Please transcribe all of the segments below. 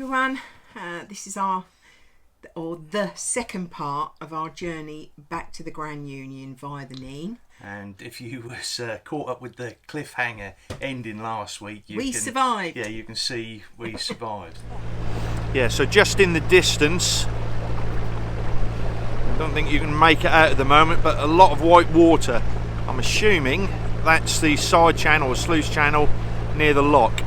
everyone, this is the second part of our journey back to the Grand Union via the Nene. And if you was caught up with the cliffhanger ending last week, we survived. Yeah, you can see we survived. Yeah, so just in the distance, I don't think you can make it out at the moment, but a lot of white water. I'm assuming that's the side channel or sluice channel near the lock.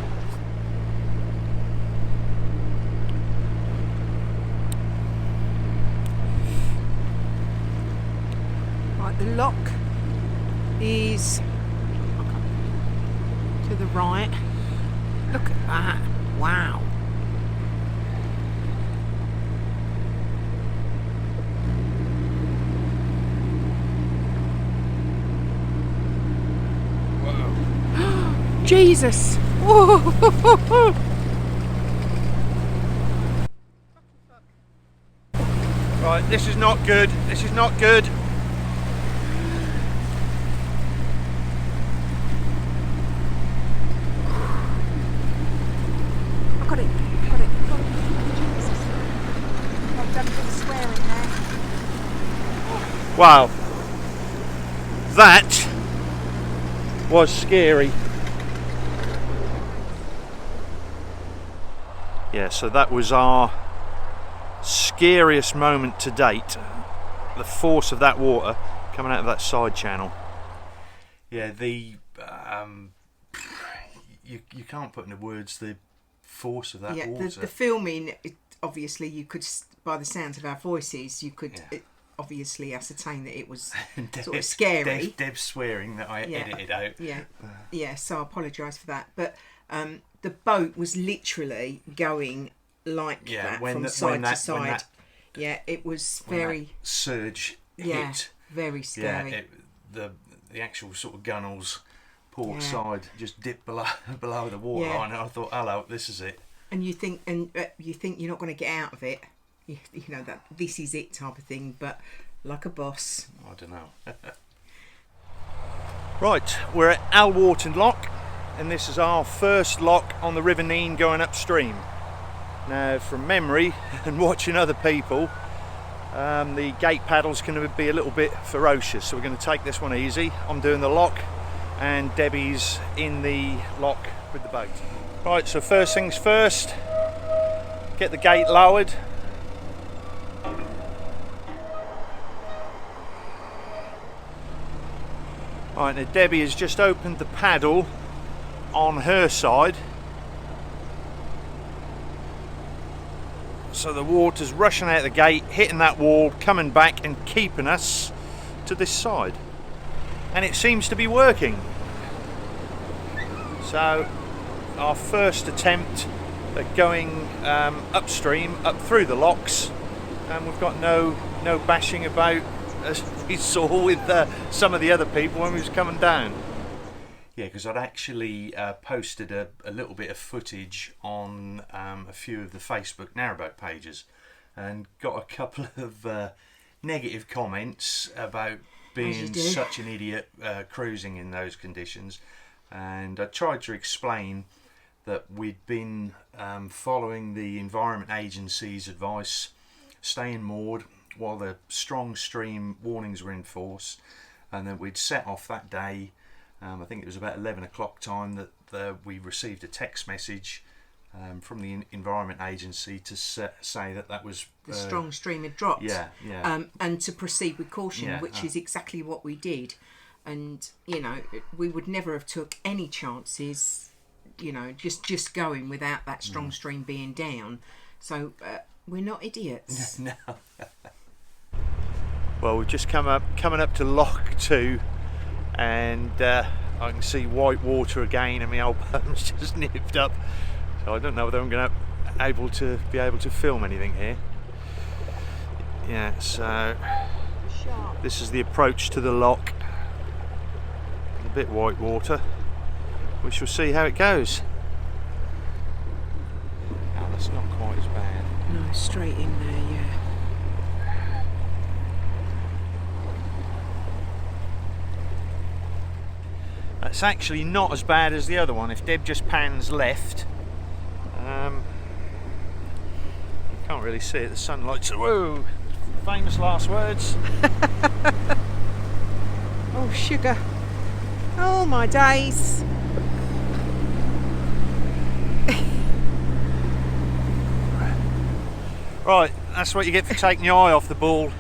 Right, the lock is to the right. Look at that. Wow. Jesus! Right, this is not good. This is not good. I've got it. Jesus. I've done a bit of swearing there. Wow. That was scary. Yeah, so that was our scariest moment to date. The force of that water coming out of that side channel. Yeah, you can't put into words the force of that water. The filming, obviously you could, by the sounds of our voices, you could obviously ascertain that it was sort of scary. Deb's swearing that I edited out. Yeah, so I apologise for that. But the boat was literally going like that from side to side. It was very surge hit. Very scary. Yeah, the actual sort of gunnels port side just dipped below the waterline, and I thought, hello, this is it. And you think you're not going to get out of it. You know that this is it type of thing, but like a boss. I don't know. Right, we're at Alwarton Lock, and this is our first lock on the RiverNene going upstream. Now, from memory and watching other people, the gate paddles can be a little bit ferocious, so we're going to take this one easy. I'm doing the lock, and Debbie's in the lock with the boat. Right, so first things first, get the gate lowered. Right, now Debbie has just opened the paddle on her side, so the water's rushing out the gate, hitting that wall, coming back and keeping us to this side, and it seems to be working. So our first attempt at going upstream, up through the locks, and we've got no bashing about, as we saw with some of the other people when we was coming down. Yeah, because I'd actually posted a little bit of footage on a few of the Facebook narrowboat pages, and got a couple of negative comments about being such an idiot cruising in those conditions. And I tried to explain that we'd been following the Environment Agency's advice, staying moored while the strong stream warnings were in force, and then we'd set off that day. I think it was about 11 o'clock time that we received a text message from the Environment Agency to say that was the strong stream had dropped. Yeah. And to proceed with caution, which is exactly what we did. And we would never have took any chances, just going without that strong stream being down. So we're not idiots. No. Well, we've just coming up to Lock 2, and I can see white water again, and my old bum's just nipped up. So I don't know whether I'm going to be able to film anything here. Yeah, so this is the approach to the lock. A bit white water. We shall see how it goes. Oh, that's not quite as bad. No, straight in there, yeah. It's actually not as bad as the other one. If Deb just pans left, Can't really see it, the sunlight's... Whoa! Famous last words. Oh, sugar. Oh, my days. Right, that's what you get for taking your eye off the ball.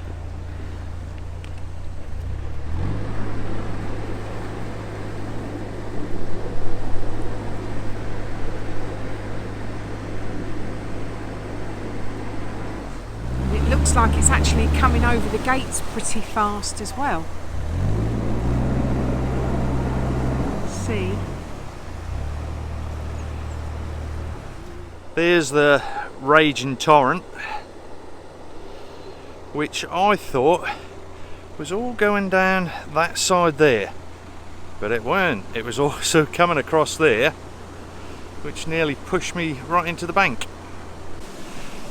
It looks like it's actually coming over the gates pretty fast as well. See? There's the raging torrent, which I thought was all going down that side there, but it weren't. It was also coming across there, which nearly pushed me right into the bank.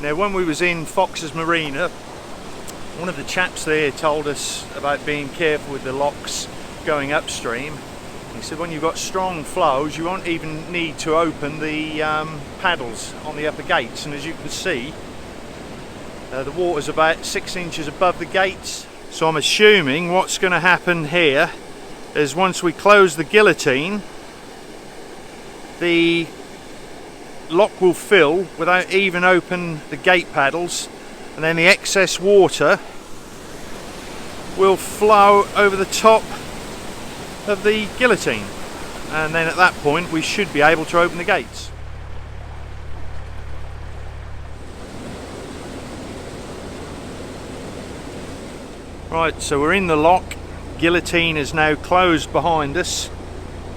Now, when we was in Fox's Marina, one of the chaps there told us about being careful with the locks going upstream. He said when you've got strong flows, you won't even need to open the paddles on the upper gates, and as you can see, the water's about 6 inches above the gates. So I'm assuming what's going to happen here is once we close the guillotine, the lock will fill without even open the gate paddles, and then the excess water will flow over the top of the guillotine, and then at that point we should be able to open the gates. Right, so we're in the lock, guillotine is now closed behind us,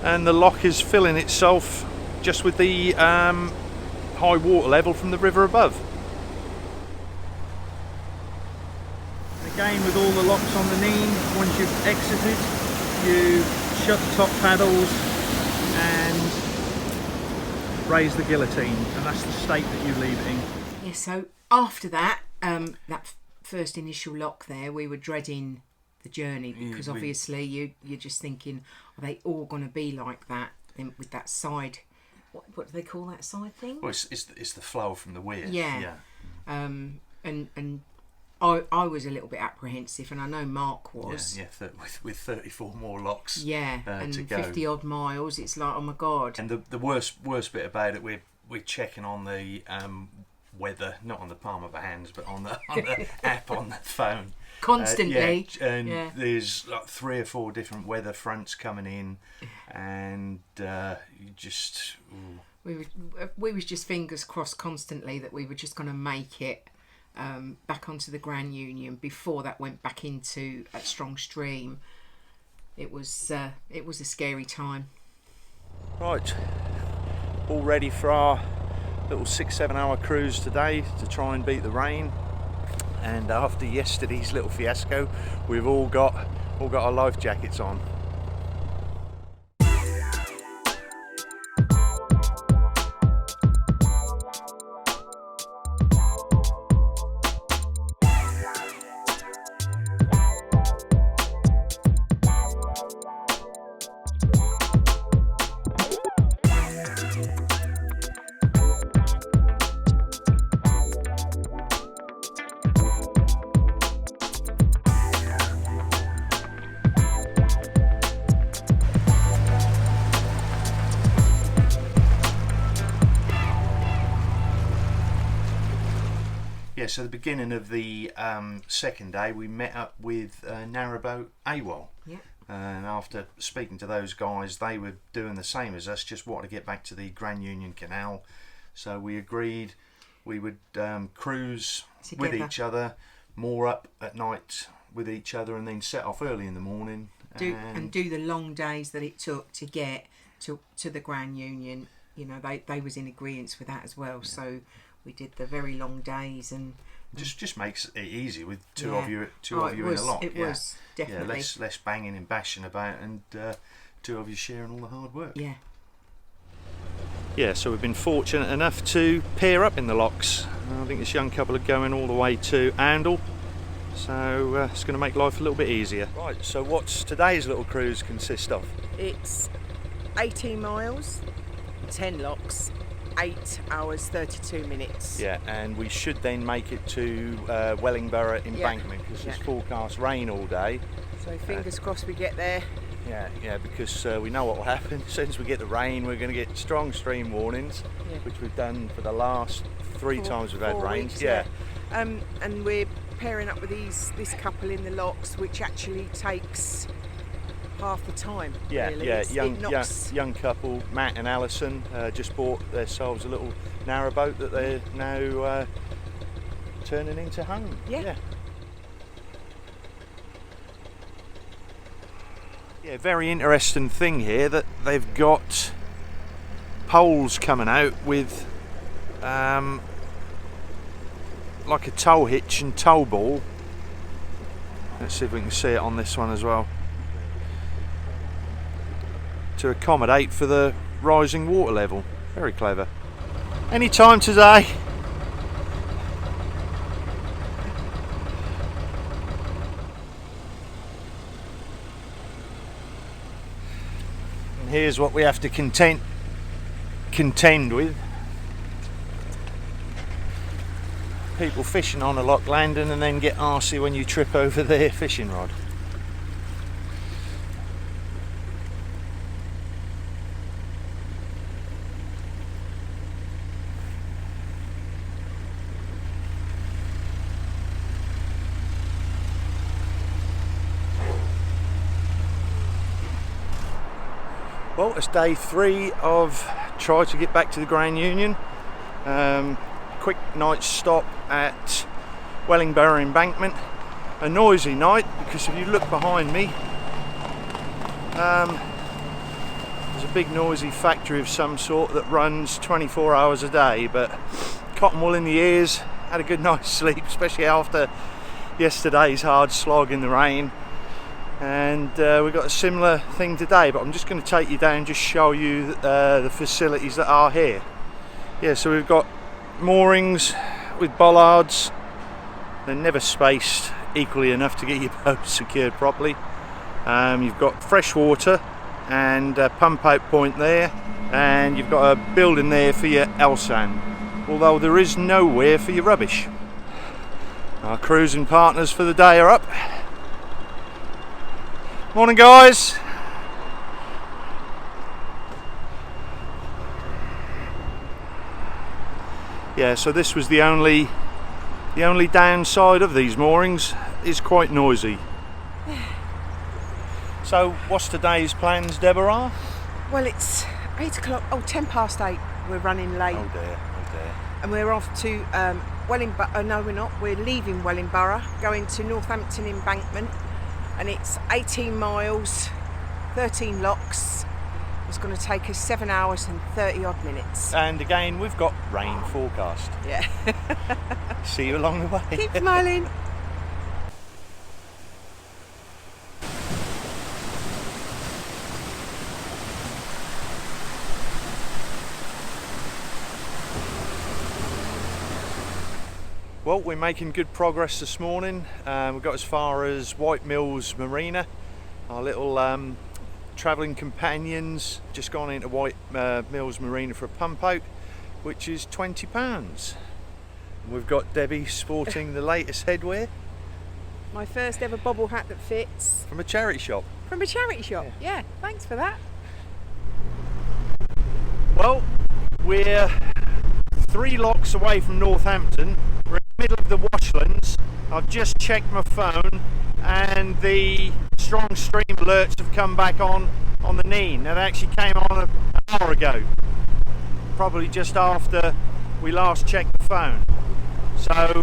and the lock is filling itself just with the high water level from the river above. Again, with all the locks on the Nene, once you've exited, you shut the top paddles and raise the guillotine, and that's the state that you leave it in. Yeah, so after that, that first initial lock there, we were dreading the journey, because obviously you're just thinking, are they all going to be like that? Then with that side, what do they call that side thing? Well, it's the flow from the weir. Yeah. And I was a little bit apprehensive, and I know Mark was. Yeah, with 34 more locks. Yeah, and to go. 50 odd miles. It's like, oh my god. And the worst bit about it, we're checking on the weather, not on the palm of our hands, but on the app on the phone Constantly. There's like 3 or 4 different weather fronts coming in, and you just. Ooh. We was just fingers crossed constantly that we were just going to make it back onto the Grand Union before that went back into a strong stream. It was a scary time. Right, all ready for our little 6-7 hour cruise today to try and beat the rain. And after yesterday's little fiasco, we've all got our life jackets on. So the beginning of the second day, we met up with Narrowboat AWOL. Yeah. And after speaking to those guys, they were doing the same as us, just wanted to get back to the Grand Union Canal. So we agreed we would cruise together with each other, moor up at night with each other, and then set off early in the morning. And do the long days that it took to get to the Grand Union. You know, they was in agreement with that as well. Yeah. So we did the very long days, and just makes it easy with two of you in a lock. It was definitely less banging and bashing about, and 2 of you sharing all the hard work. Yeah, so we've been fortunate enough to pair up in the locks. I think this young couple are going all the way to Andle, so it's going to make life a little bit easier. Right, so what's today's little cruise consist of? It's 18 miles, 10 locks, 8 hours 32 minutes. Yeah, and we should then make it to Wellingborough embankment because there's forecast rain all day. So fingers crossed we get there. Yeah, because we know what will happen. As soon as we get the rain, we're going to get strong stream warnings, which we've done for the last three times we've had rains. Weeks, and we're pairing up with this couple in the locks, which actually takes half the time. Really. Young couple, Matt and Alison, just bought themselves a little narrowboat that they're now turning into home. Yeah, very interesting thing here that they've got poles coming out with like a tow hitch and tow ball. Let's see if we can see it on this one as well, to accommodate for the rising water level. Very clever. Any time today. And here's what we have to contend with. People fishing on a lock landing and then get arsey when you trip over their fishing rod. Well, it's day 3 of trying to get back to the Grand Union. Quick night stop at Wellingborough embankment. A noisy night because if you look behind me, there's a big noisy factory of some sort that runs 24 hours a day, but cotton wool in the ears, had a good night's sleep, especially after yesterday's hard slog in the rain. And we've got a similar thing today, but I'm just going to take you down and just show you the facilities that are here. Yeah, so we've got moorings with bollards. They're never spaced equally enough to get your boat secured properly. You've got fresh water and a pump out point there, and you've got a building there for your LSAN, although there is nowhere for your rubbish. Our cruising partners for the day are up. Morning, guys. Yeah, so this was the only downside of these moorings. It's quite noisy. So what's today's plans, Deborah? Well, it's 8 o'clock, 10 past 8. We're running late. Oh dear. And we're off to Wellingborough. No, we're not. We're leaving Wellingborough, going to Northampton embankment. And it's 18 miles, 13 locks. It's going to take us 7 hours and 30 odd minutes. And again, we've got rain forecast. Yeah. See you along the way. Keep smiling. Well, we're making good progress this morning. We got as far as White Mills Marina, our little travelling companions. Just gone into White Mills Marina for a pump out, which is £20. And we've got Debbie sporting the latest headwear. My first ever bobble hat that fits. From a charity shop. From a charity shop, yeah. Thanks for that. Well, we're 3 locks away from Northampton. We're in the middle of the washlands. I've just checked my phone and the strong stream alerts have come back on the Nene. Now, they actually came on an hour ago, probably just after we last checked the phone. So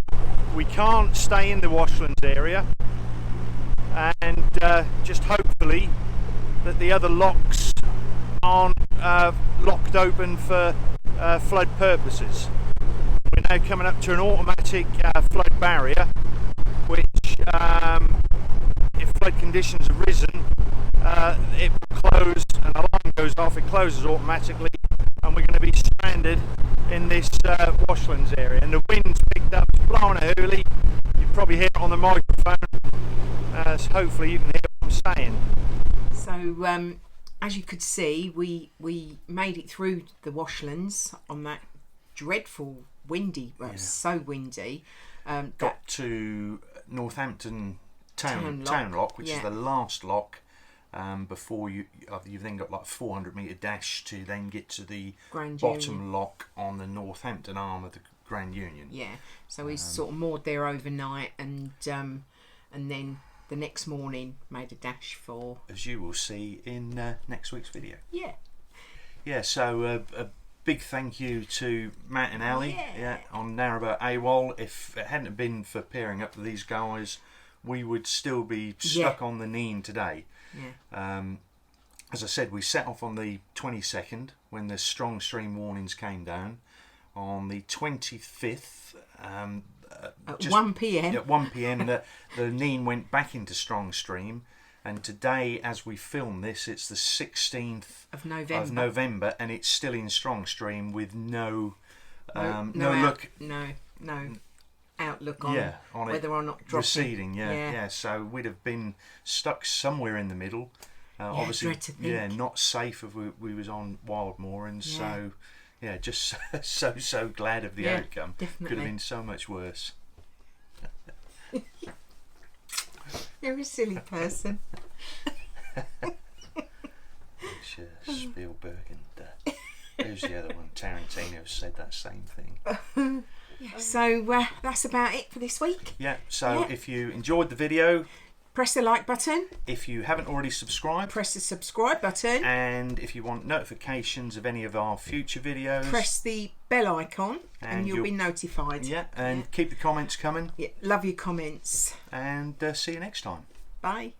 we can't stay in the washlands area, and just hopefully that the other locks aren't locked open for flood purposes. We're now coming up to an automatic flood barrier, which if flood conditions have risen, it will close, an alarm goes off, it closes automatically, and we're going to be stranded in this washlands area. And the wind's picked up, it's blowing a hoolie. You can probably hear it on the microphone, so hopefully you can hear what I'm saying. So as you could see, we made it through the washlands on that dreadful windy, well, it's so windy. Got to Northampton Town Lock, which yeah. is the last lock before you've then got like a 400-metre dash to then get to the Grand bottom Union. lock on the Northampton arm of the Grand Union. Yeah, so we sort of moored there overnight, and then the next morning made a dash for, as you will see in next week's video. Yeah. So a big thank you to Matt and Ali on Narrowboat AWOL. If it hadn't been for pairing up with these guys, we would still be stuck on the Nene today. As I said, we set off on the 22nd when the strong stream warnings came down. On the 25th, at 1 p.m. At 1 p.m, the Nene went back into strong stream, and today, as we film this, it's the 16th of November, and it's still in strong stream with no outlook on whether or not dropping. Receding. So we'd have been stuck somewhere in the middle. Obviously, not safe if we was on Wildmoor, and so. Yeah, just so glad of the outcome. Definitely. Could have been so much worse. You're a silly person. Spielberg and who's the other one? Tarantino said that same thing. So that's about it for this week. If you enjoyed the video, press the like button. If you haven't already subscribed, press the subscribe button. And if you want notifications of any of our future videos, press the bell icon and you'll be notified. Keep the comments coming. Love your comments. And see you next time. Bye.